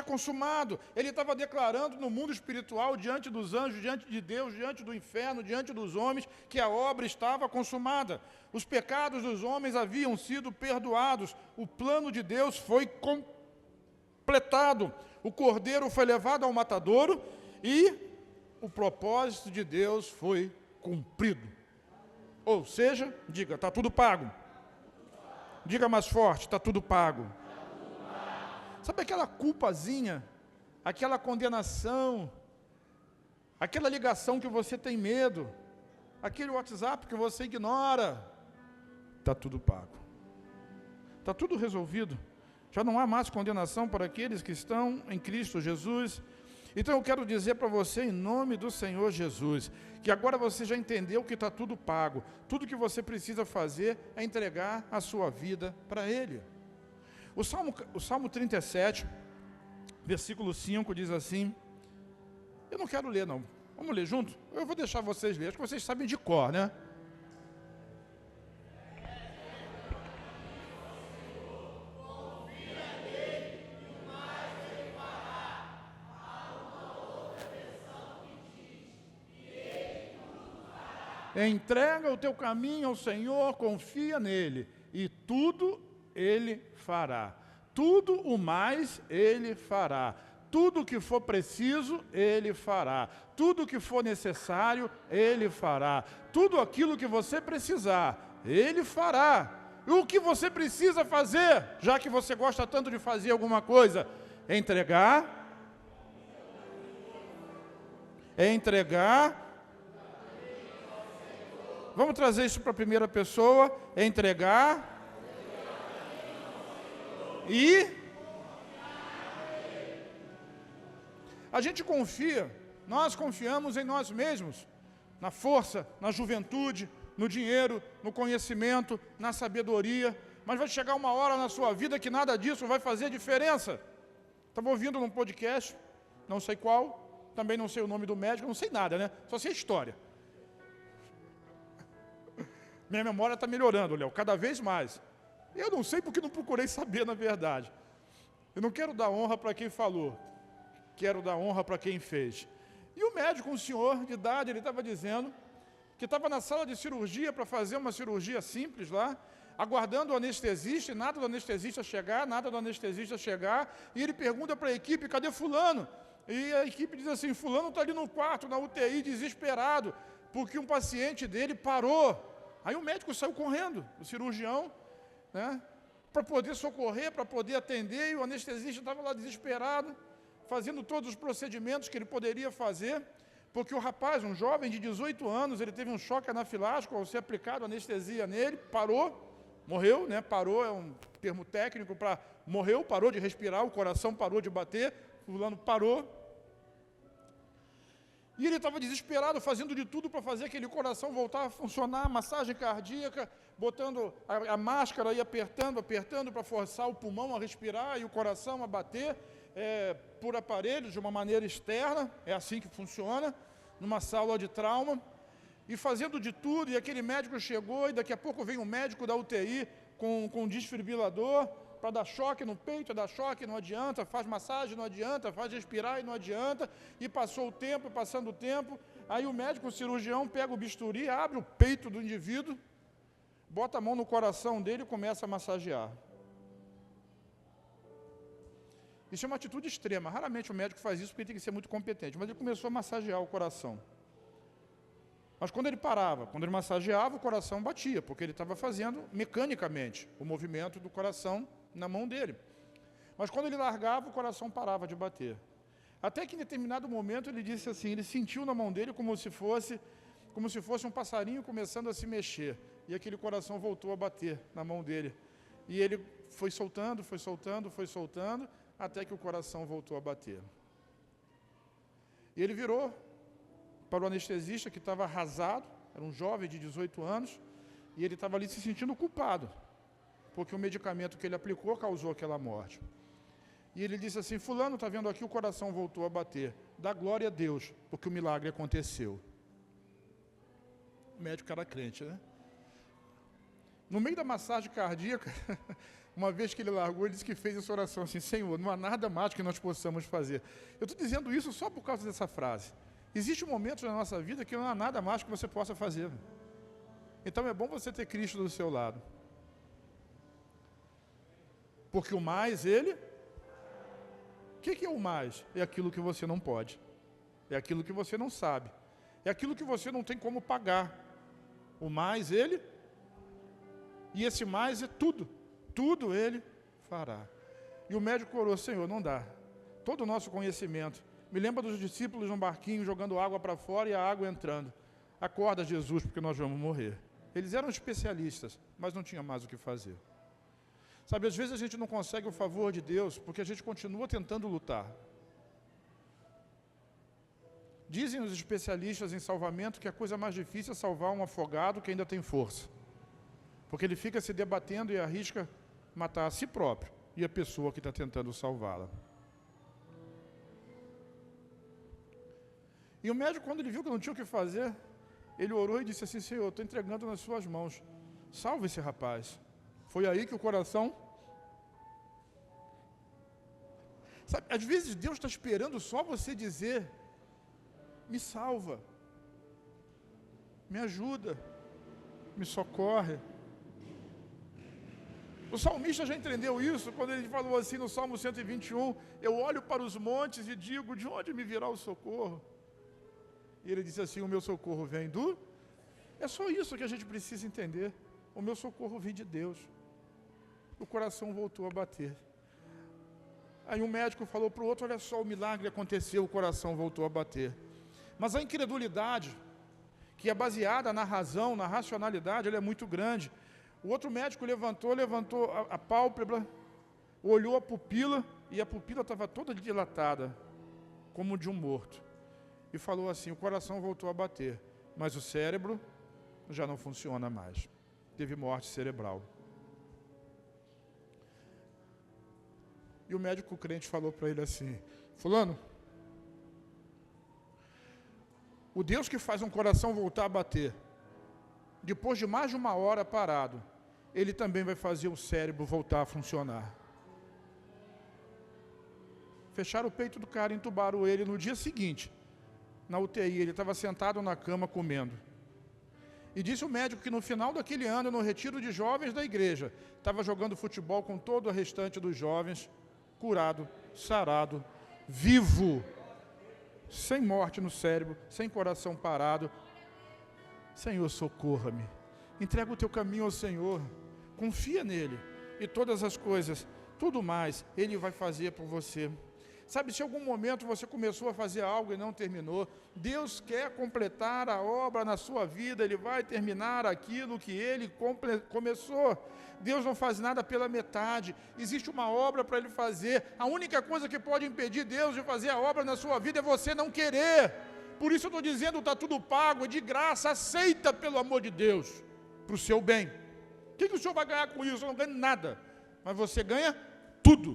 consumado. Ele estava declarando no mundo espiritual, diante dos anjos, diante de Deus, diante do inferno, diante dos homens, que a obra estava consumada. Os pecados dos homens haviam sido perdoados. O plano de Deus foi completado. O cordeiro foi levado ao matadouro e o propósito de Deus foi cumprido. Ou seja, diga, está tudo pago. Diga mais forte, está tudo pago. Sabe aquela culpazinha, aquela condenação, aquela ligação que você tem medo, aquele WhatsApp que você ignora? Está tudo pago. Está tudo resolvido. Já não há mais condenação para aqueles que estão em Cristo Jesus. Então eu quero dizer para você, em nome do Senhor Jesus, que agora você já entendeu que está tudo pago. Tudo que você precisa fazer é entregar a sua vida para Ele. O Salmo 37, versículo 5, diz assim, eu não quero ler não, vamos ler junto? Eu vou deixar vocês lerem, acho que vocês sabem de cor, né? Entrega o teu caminho ao Senhor, confia nele, e tudo Ele fará. Tudo o mais Ele fará. Tudo o que for preciso, Ele fará. Tudo o que for necessário, Ele fará. Tudo aquilo que você precisar, Ele fará. E o que você precisa fazer, já que você gosta tanto de fazer alguma coisa? Entregar. Vamos trazer isso para a primeira pessoa. Entregar. E a gente confia, nós confiamos em nós mesmos, na força, na juventude, no dinheiro, no conhecimento, na sabedoria, mas vai chegar uma hora na sua vida que nada disso vai fazer diferença. Estava ouvindo num podcast, não sei qual, também não sei o nome do médico, não sei nada, né? Só sei a história. Minha memória está melhorando, Léo, cada vez mais. Eu não sei porque não procurei saber, na verdade. Eu não quero dar honra para quem falou, quero dar honra para quem fez. E o médico, um senhor de idade, ele estava dizendo que estava na sala de cirurgia para fazer uma cirurgia simples lá, aguardando o anestesista, e nada do anestesista chegar, e ele pergunta para a equipe, cadê fulano? E a equipe diz assim, fulano está ali no quarto, na UTI, desesperado, porque um paciente dele parou. Aí o médico saiu correndo, o cirurgião, né, para poder socorrer, para poder atender, e o anestesista estava lá desesperado, fazendo todos os procedimentos que ele poderia fazer, porque o rapaz, um jovem de 18 anos, ele teve um choque anafilático ao ser aplicado anestesia nele, parou, morreu, né, parou é um termo técnico para morreu, parou de respirar, o coração parou de bater, fulano parou. E ele estava desesperado, fazendo de tudo para fazer aquele coração voltar a funcionar, massagem cardíaca, botando a máscara e apertando para forçar o pulmão a respirar e o coração a bater por aparelhos de uma maneira externa, é assim que funciona, numa sala de trauma, e fazendo de tudo, e aquele médico chegou, e daqui a pouco vem um médico da UTI com desfibrilador, para dar choque no peito, dar choque, não adianta, faz massagem, não adianta, faz respirar e não adianta, e passou o tempo, passando o tempo, aí o médico, o cirurgião, pega o bisturi, abre o peito do indivíduo, bota a mão no coração dele e começa a massagear. Isso é uma atitude extrema, raramente o médico faz isso porque ele tem que ser muito competente, mas ele começou a massagear o coração. Mas quando ele parava, quando ele massageava, o coração batia, porque ele estava fazendo mecanicamente o movimento do coração na mão dele. Mas quando ele largava, o coração parava de bater. Até que em determinado momento ele disse assim, ele sentiu na mão dele como se fosse um passarinho começando a se mexer. E aquele coração voltou a bater na mão dele. E ele foi soltando, até que o coração voltou a bater. E ele virou para o anestesista que estava arrasado, era um jovem de 18 anos, e ele estava ali se sentindo culpado, porque o medicamento que ele aplicou causou aquela morte. E ele disse assim, fulano, está vendo aqui, o coração voltou a bater, dá glória a Deus, porque o milagre aconteceu. O médico era crente, né? No meio da massagem cardíaca, uma vez que ele largou, ele disse que fez essa oração assim, Senhor, não há nada mais que nós possamos fazer. Eu estou dizendo isso só por causa dessa frase. Existe um momento na nossa vida que não há nada mais que você possa fazer. Então é bom você ter Cristo do seu lado. Porque o mais, ele... O que é o mais? É aquilo que você não pode. É aquilo que você não sabe. É aquilo que você não tem como pagar. O mais, ele... E esse mais é tudo. Tudo ele fará. E o médico orou, Senhor, não dá. Todo o nosso conhecimento. Me lembra dos discípulos num barquinho jogando água para fora e a água entrando. Acorda, Jesus, porque nós vamos morrer. Eles eram especialistas, mas não tinha mais o que fazer. Sabe, às vezes a gente não consegue o favor de Deus porque a gente continua tentando lutar. Dizem os especialistas em salvamento que a coisa mais difícil é salvar um afogado que ainda tem força. Porque ele fica se debatendo e arrisca matar a si próprio e a pessoa que está tentando salvá-la. E o médico, quando ele viu que não tinha o que fazer, ele orou e disse assim, Senhor, estou entregando nas suas mãos, salve esse rapaz. Foi aí que o coração... Sabe, às vezes Deus está esperando só você dizer, me salva, me ajuda, me socorre. O salmista já entendeu isso, quando ele falou assim no Salmo 121, eu olho para os montes e digo, de onde me virá o socorro? E ele disse assim, o meu socorro vem do... É só isso que a gente precisa entender. O meu socorro vem de Deus. O coração voltou a bater. Aí um médico falou para o outro, olha só, o milagre aconteceu, o coração voltou a bater. Mas a incredulidade, que é baseada na razão, na racionalidade, ela é muito grande. O outro médico levantou a pálpebra, olhou a pupila, e a pupila estava toda dilatada, como de um morto. E falou assim, o coração voltou a bater, mas o cérebro já não funciona mais. Teve morte cerebral. E o médico crente falou para ele assim, fulano, o Deus que faz um coração voltar a bater, depois de mais de 1 hora parado, ele também vai fazer o cérebro voltar a funcionar. Fecharam o peito do cara, entubaram ele no dia seguinte. Na UTI, ele estava sentado na cama comendo. E disse o médico que no final daquele ano, no retiro de jovens da igreja, estava jogando futebol com todo o restante dos jovens, curado, sarado, vivo, sem morte no cérebro, sem coração parado. Senhor, socorra-me. Entrega o teu caminho ao Senhor. Confia nele. E todas as coisas, tudo mais, ele vai fazer por você. Sabe, se em algum momento você começou a fazer algo e não terminou, Deus quer completar a obra na sua vida, Ele vai terminar aquilo que Ele começou. Deus não faz nada pela metade, existe uma obra para Ele fazer. A única coisa que pode impedir Deus de fazer a obra na sua vida é você não querer. Por isso eu estou dizendo, está tudo pago, é de graça, aceita pelo amor de Deus, para o seu bem. O que o senhor vai ganhar com isso? Eu não ganho nada, mas você ganha tudo,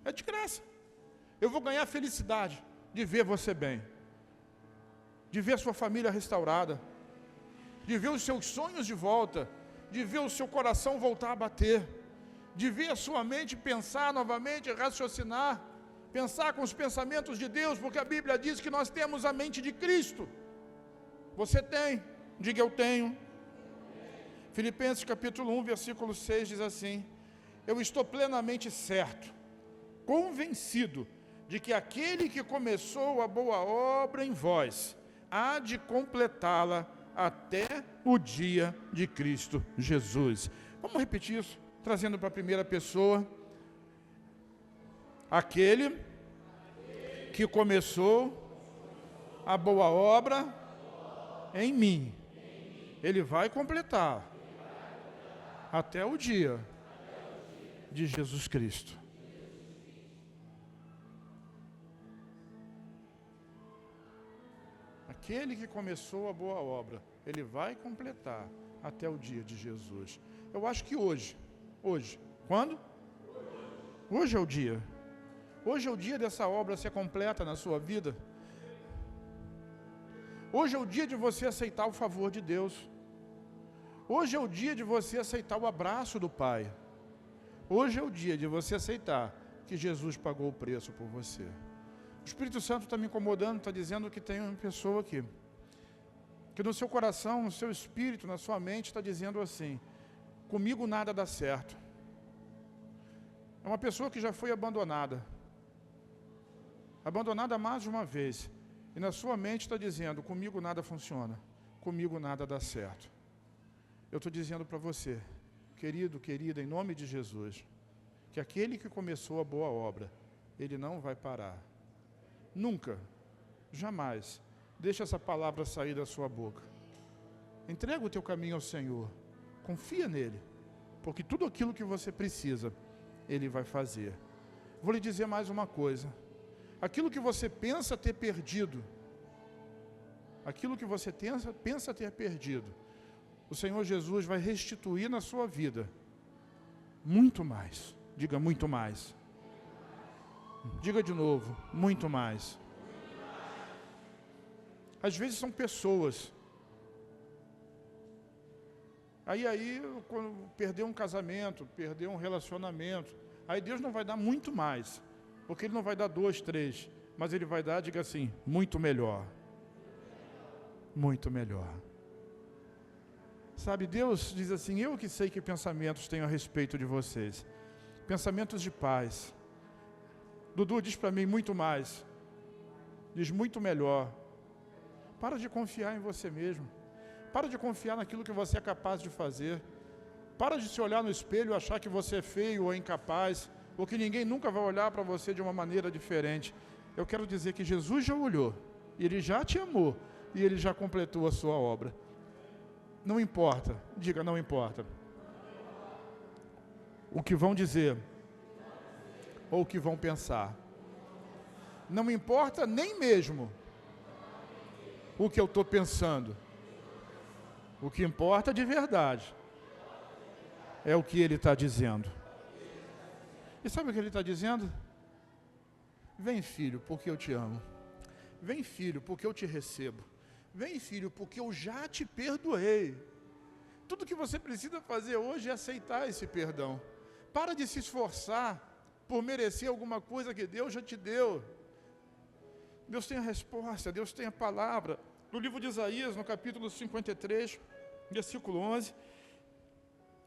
é de graça. Eu vou ganhar a felicidade de ver você bem, de ver a sua família restaurada, de ver os seus sonhos de volta, de ver o seu coração voltar a bater, de ver a sua mente pensar novamente, raciocinar, pensar com os pensamentos de Deus, porque a Bíblia diz que nós temos a mente de Cristo. Você tem, diga eu tenho. Filipenses capítulo 1, versículo 6 diz assim: eu estou plenamente certo, convencido, de que aquele que começou a boa obra em vós, há de completá-la até o dia de Cristo Jesus. Vamos repetir isso, trazendo para a primeira pessoa. Aquele que começou a boa obra em mim, ele vai completar até o dia de Jesus Cristo. Aquele que começou a boa obra, ele vai completar até o dia de Jesus. Eu acho que hoje, quando? Hoje é o dia. Hoje é o dia dessa obra ser completa na sua vida. Hoje é o dia de você aceitar o favor de Deus. Hoje é o dia de você aceitar o abraço do Pai. Hoje é o dia de você aceitar que Jesus pagou o preço por você. O Espírito Santo está me incomodando, está dizendo que tem uma pessoa aqui, que no seu coração, no seu espírito, na sua mente, está dizendo assim: comigo nada dá certo. É uma pessoa que já foi abandonada mais de uma vez, e na sua mente está dizendo: comigo nada funciona, comigo nada dá certo. Eu estou dizendo para você, querido, querida, em nome de Jesus, que aquele que começou a boa obra, ele não vai parar. Nunca, jamais, deixe essa palavra sair da sua boca. Entrega o teu caminho ao Senhor, confia nele, porque tudo aquilo que você precisa, ele vai fazer. Vou lhe dizer mais uma coisa: aquilo que você pensa ter perdido, o Senhor Jesus vai restituir na sua vida muito mais. Diga muito mais. Diga de novo, muito mais. Às vezes são pessoas. Aí, quando perder um casamento, perder um relacionamento, aí Deus não vai dar muito mais, porque Ele não vai dar 2, 3, mas Ele vai dar, diga assim, muito melhor. Muito melhor. Sabe, Deus diz assim: eu que sei que pensamentos tenho a respeito de vocês. Pensamentos de paz. Dudu diz para mim muito mais. Diz muito melhor. Para de confiar em você mesmo. Para de confiar naquilo que você é capaz de fazer. Para de se olhar no espelho e achar que você é feio ou incapaz, ou que ninguém nunca vai olhar para você de uma maneira diferente. Eu quero dizer que Jesus já olhou, e Ele já te amou, e Ele já completou a sua obra. Não importa, diga, não importa o que vão dizer ou o que vão pensar. Não importa nem mesmo o que eu estou pensando. O que importa de verdade é o que Ele está dizendo. E sabe o que Ele está dizendo? Vem, filho, porque eu te amo. Vem, filho, porque eu te recebo. Vem, filho, porque eu já te perdoei. Tudo que você precisa fazer hoje é aceitar esse perdão. Para de se esforçar por merecer alguma coisa que Deus já te deu. Deus tem a resposta, Deus tem a palavra. No livro de Isaías, no capítulo 53, versículo 11,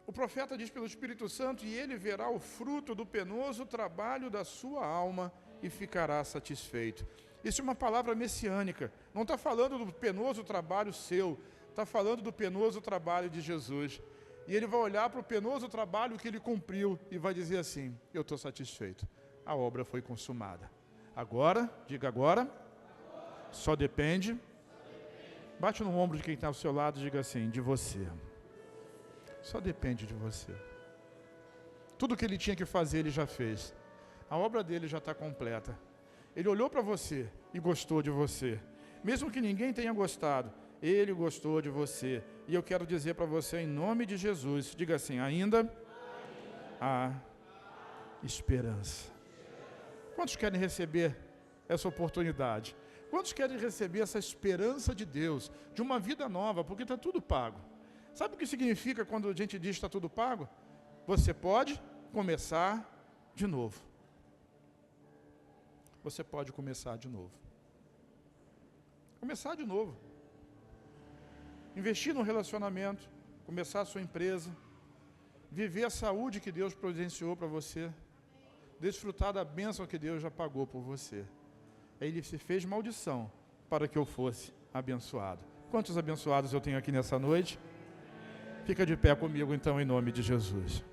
o profeta diz pelo Espírito Santo: e ele verá o fruto do penoso trabalho da sua alma e ficará satisfeito. Isso é uma palavra messiânica. Não está falando do penoso trabalho seu, está falando do penoso trabalho de Jesus. E ele vai olhar para o penoso trabalho que ele cumpriu e vai dizer assim: eu estou satisfeito, a obra foi consumada. Agora, diga agora, só depende. Bate no ombro de quem está ao seu lado e diga assim: de você. Só depende de você. Tudo que ele tinha que fazer, ele já fez. A obra dele já está completa. Ele olhou para você e gostou de você. mesmo que ninguém tenha gostado, Ele gostou de você. E eu quero dizer para você, em nome de Jesus, diga assim: ainda há esperança. Quantos querem receber essa oportunidade? Quantos querem receber essa esperança de Deus, de uma vida nova, porque está tudo pago? Sabe o que significa quando a gente diz que está tudo pago? Você pode começar de novo. Você pode começar de novo. Começar de novo. Investir no relacionamento, começar a sua empresa, viver a saúde que Deus providenciou para você, desfrutar da bênção que Deus já pagou por você. Ele se fez maldição para que eu fosse abençoado. Quantos abençoados eu tenho aqui nessa noite? Fica de pé comigo então, em nome de Jesus.